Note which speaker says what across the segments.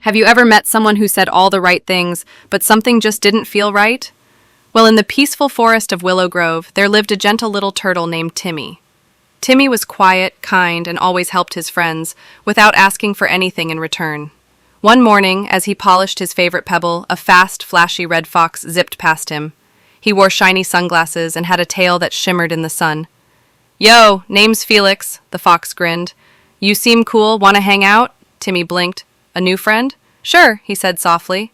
Speaker 1: Have you ever met someone who said all the right things, but something just didn't feel right? Well, in the peaceful forest of Willow Grove, there lived a gentle little turtle named Timmy. Timmy was quiet, kind, and always helped his friends, without asking for anything in return. One morning, as he polished his favorite pebble, a fast, flashy red fox zipped past him. He wore shiny sunglasses and had a tail that shimmered in the sun. "Yo, name's Felix," the fox grinned. "You seem cool, wanna hang out?" Timmy blinked. "A new friend?" "Sure," he said softly.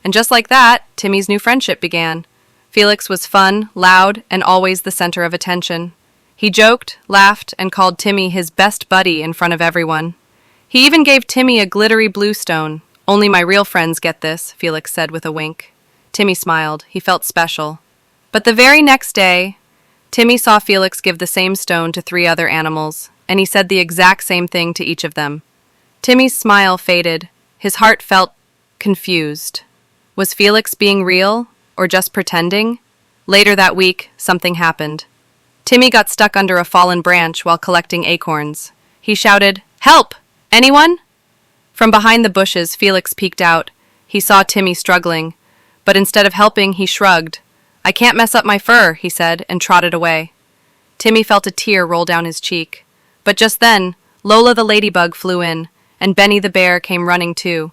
Speaker 1: And just like that, Timmy's new friendship began. Felix was fun, loud, and always the center of attention. He joked, laughed, and called Timmy his best buddy in front of everyone. He even gave Timmy a glittery blue stone. "Only my real friends get this," Felix said with a wink. Timmy smiled. He felt special. But the very next day, Timmy saw Felix give the same stone to 3 other animals, and he said the exact same thing to each of them. Timmy's smile faded. His heart felt confused. Was Felix being real, or just pretending? Later that week, something happened. Timmy got stuck under a fallen branch while collecting acorns. He shouted, "Help! Anyone?" From behind the bushes, Felix peeked out. He saw Timmy struggling, but instead of helping, he shrugged. "I can't mess up my fur," he said, and trotted away. Timmy felt a tear roll down his cheek. But just then, Lola the ladybug flew in, and Benny the bear came running too.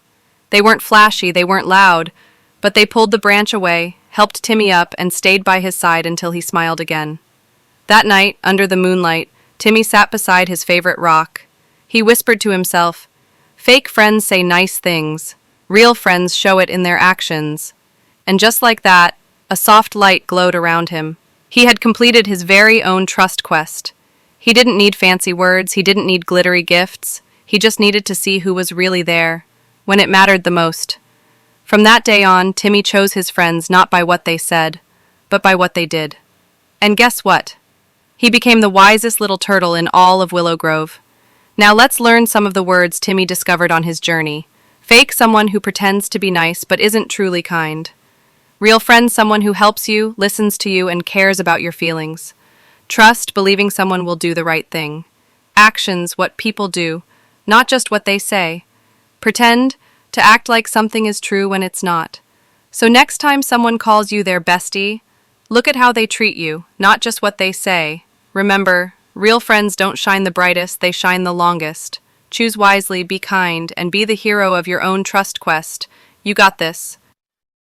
Speaker 1: They weren't flashy, they weren't loud, but they pulled the branch away, helped Timmy up, and stayed by his side until he smiled again. That night, under the moonlight, Timmy sat beside his favorite rock. He whispered to himself, "Fake friends say nice things. Real friends show it in their actions." And just like that, a soft light glowed around him. He had completed his very own trust quest. He didn't need fancy words, he didn't need glittery gifts. He just needed to see who was really there, when it mattered the most. From that day on, Timmy chose his friends not by what they said, but by what they did. And guess what? He became the wisest little turtle in all of Willow Grove. Now let's learn some of the words Timmy discovered on his journey. Fake, someone who pretends to be nice but isn't truly kind. Real friend, someone who helps you, listens to you, and cares about your feelings. Trust, believing someone will do the right thing. Actions, what people do, not just what they say. Pretend, to act like something is true when it's not. So next time someone calls you their bestie, look at how they treat you, not just what they say. Remember, real friends don't shine the brightest, they shine the longest. Choose wisely, be kind, and be the hero of your own trust quest. You got this.